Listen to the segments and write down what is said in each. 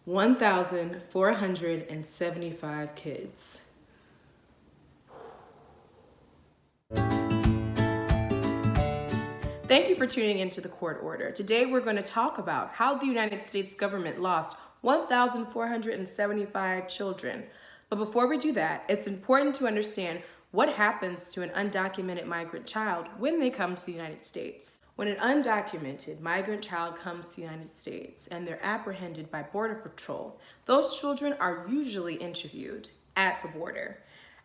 1,475 kids. Thank you for tuning into the court order. Today we're going to talk about how the United States government lost 1,475 children. But before we do that, it's important to understand what happens to an undocumented migrant child when they come to the United States. When an undocumented migrant child comes to the United States and they're apprehended by Border Patrol, those children are usually interviewed at the border.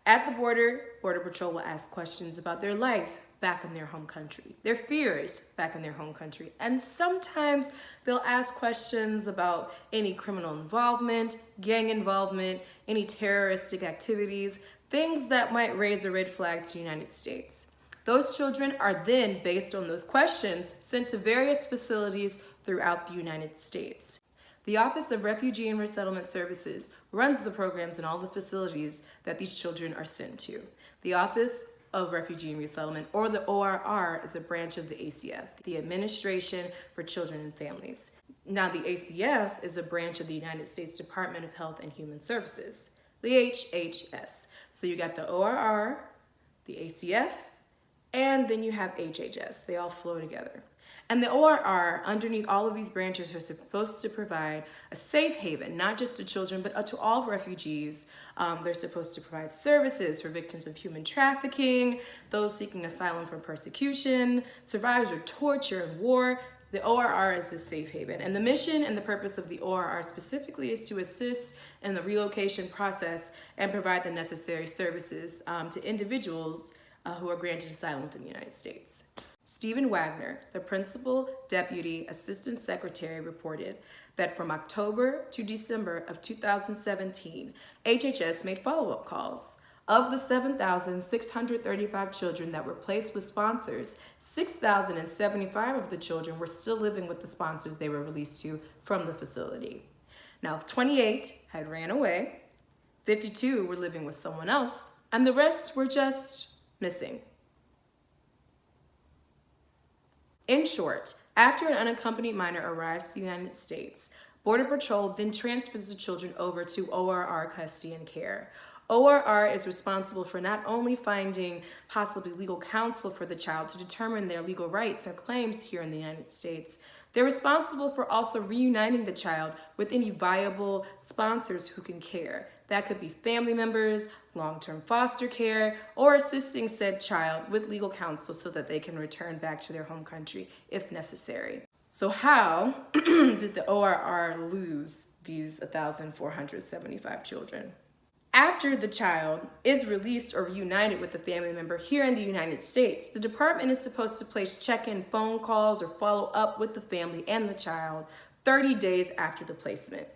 At the border, Border Patrol will ask questions about their life back in their home country, their fears back in their home country, and sometimes they'll ask questions about any criminal involvement, gang involvement, any terroristic activities, things that might raise a red flag to the United States. Those children are then, based on those questions, sent to various facilities throughout the United States. The Office of Refugee and Resettlement Services runs the programs in all the facilities that these children are sent to. The Office of Refugee and Resettlement, or the ORR, is a branch of the ACF, the Administration for Children and Families. Now, the ACF is a branch of the United States Department of Health and Human Services, the HHS. So you got the ORR, the ACF, and then you have HHS. They all flow together. And the ORR, underneath all of these branches, are supposed to provide a safe haven, not just to children, but to all refugees. They're supposed to provide services for victims of human trafficking, those seeking asylum from persecution, survivors of torture and war. The ORR is this safe haven. And the mission and the purpose of the ORR specifically is to assist in the relocation process and provide the necessary services to individuals who are granted asylum within the United States. Stephen Wagner, the Principal Deputy Assistant Secretary, reported that from October to December of 2017, HHS made follow-up calls. Of the 7,635 children that were placed with sponsors, 6,075 of the children were still living with the sponsors they were released to from the facility. Now, 28 had ran away, 52 were living with someone else, and the rest were just missing. In short, after an unaccompanied minor arrives to the United States, Border Patrol then transfers the children over to ORR custody and care. ORR is responsible for not only finding possibly legal counsel for the child to determine their legal rights or claims here in the United States, they're responsible for also reuniting the child with any viable sponsors who can care. That could be family members, long-term foster care, or assisting said child with legal counsel so that they can return back to their home country if necessary. So how did the ORR lose these 1,475 children? After the child is released or reunited with a family member here in the United States, the department is supposed to place check-in phone calls or follow up with the family and the child 30 days after the placement.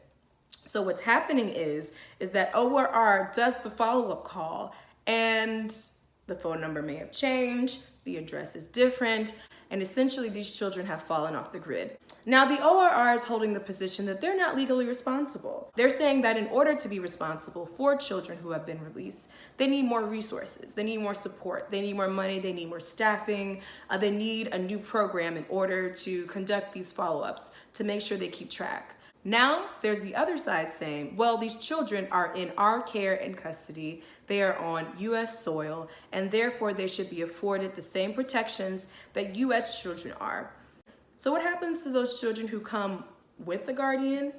So what's happening is that ORR does the follow-up call and the phone number may have changed, the address is different, and essentially these children have fallen off the grid. Now the ORR is holding the position that they're not legally responsible. They're saying that in order to be responsible for children who have been released, they need more resources, they need more support, they need more money, they need more staffing, they need a new program in order to conduct these follow-ups to make sure they keep track. Now, there's the other side saying, well, these children are in our care and custody, they are on U.S. soil, and therefore they should be afforded the same protections that U.S. children are. So what happens to those children who come with a guardian?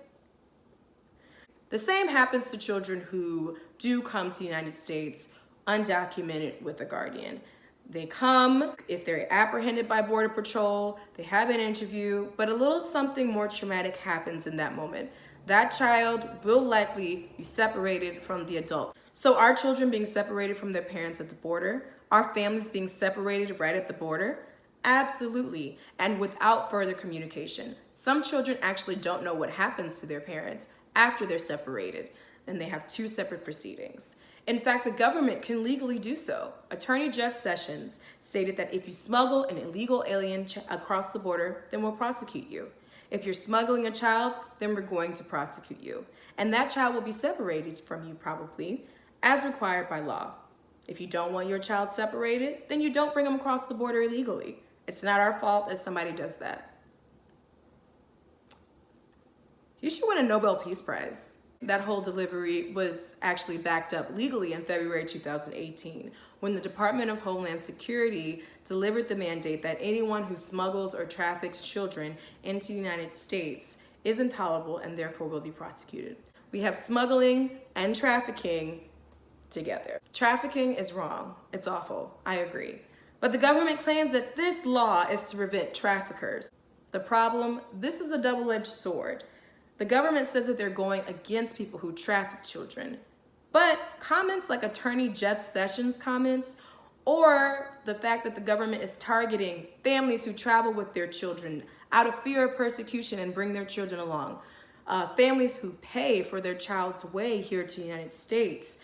The same happens to children who do come to the United States undocumented with a guardian. They come, if they're apprehended by Border Patrol, they have an interview, but a little something more traumatic happens in that moment. That child will likely be separated from the adult. So are children being separated from their parents at the border? Are families being separated right at the border? Absolutely, and without further communication. Some children actually don't know what happens to their parents after they're separated, and they have two separate proceedings. In fact, the government can legally do so. Attorney Jeff Sessions stated that if you smuggle an illegal alien across the border, then we'll prosecute you. If you're smuggling a child, then we're going to prosecute you. And that child will be separated from you probably, as required by law. If you don't want your child separated, then you don't bring them across the border illegally. It's not our fault if somebody does that. You should win a Nobel Peace Prize. That whole delivery was actually backed up legally in February 2018 when the Department of Homeland Security delivered the mandate that anyone who smuggles or traffics children into the United States is intolerable and therefore will be prosecuted. We have smuggling and trafficking together. Trafficking is wrong. It's awful. I agree. But the government claims that this law is to prevent traffickers. The problem, this is a double-edged sword. The government says that they're going against people who traffic children. But comments like Attorney Jeff Sessions' comments, or the fact that the government is targeting families who travel with their children out of fear of persecution and bring their children along, families who pay for their child's way here to the United States,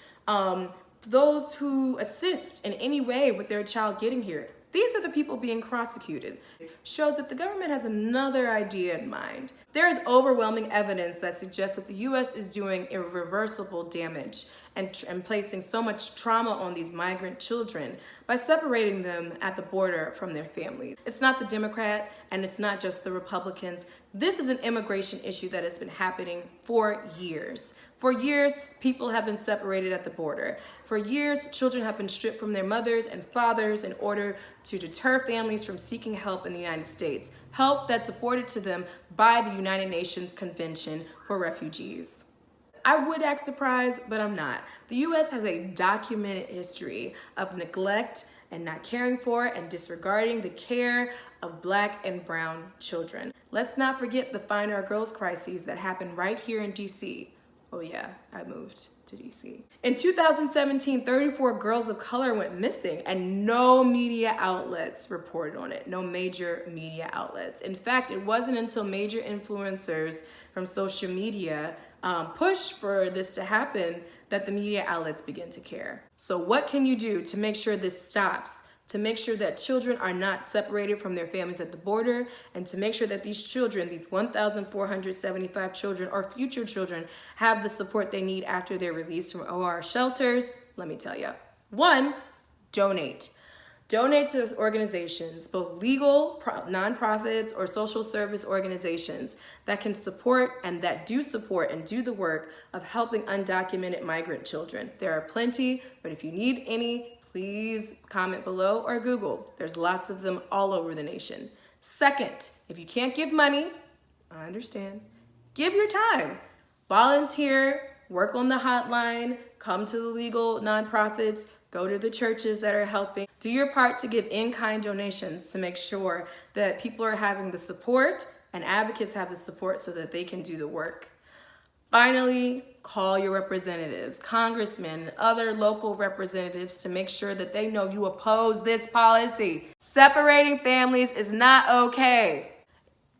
those who assist in any way with their child getting here. These are the people being prosecuted. Shows that the government has another idea in mind. There is overwhelming evidence that suggests that the U.S. is doing irreversible damage and placing so much trauma on these migrant children by separating them at the border from their families. It's not the Democrat and it's not just the Republicans. This is an immigration issue that has been happening for years. For years, people have been separated at the border. For years, children have been stripped from their mothers and fathers in order to deter families from seeking help in the United States, help that's afforded to them by the United Nations Convention for Refugees. I would act surprised, but I'm not. The U.S. has a documented history of neglect and not caring for and disregarding the care of Black and brown children. Let's not forget the Find Our Girls crises that happened right here in D.C. Oh yeah, I moved to DC. In 2017, 34 girls of color went missing and no media outlets reported on it, no major media outlets. In fact, it wasn't until major influencers from social media pushed for this to happen that the media outlets begin to care. So what can you do to make sure this stops? To make sure that children are not separated from their families at the border, and to make sure that these children, these 1,475 children or future children, have the support they need after they're released from OR shelters? Let me tell you. 1, donate. Donate to organizations, both legal, nonprofits, or social service organizations that can support and that do support and do the work of helping undocumented migrant children. There are plenty, but if you need any, please comment below or Google. There's lots of them all over the nation. Second, if you can't give money, I understand, give your time. Volunteer, work on the hotline, come to the legal nonprofits, go to the churches that are helping. Do your part to give in-kind donations to make sure that people are having the support and advocates have the support so that they can do the work. Finally, call your representatives, congressmen, and other local representatives to make sure that they know you oppose this policy. Separating families is not okay.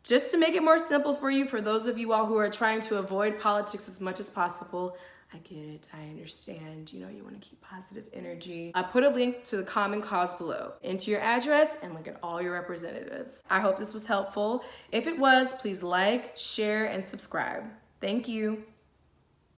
Just to make it more simple for you, for those of you all who are trying to avoid politics as much as possible, I get it, I understand, you want to keep positive energy. I put a link to the Common Cause below. Enter your address and look at all your representatives. I hope this was helpful. If it was, please like, share, and subscribe. Thank you.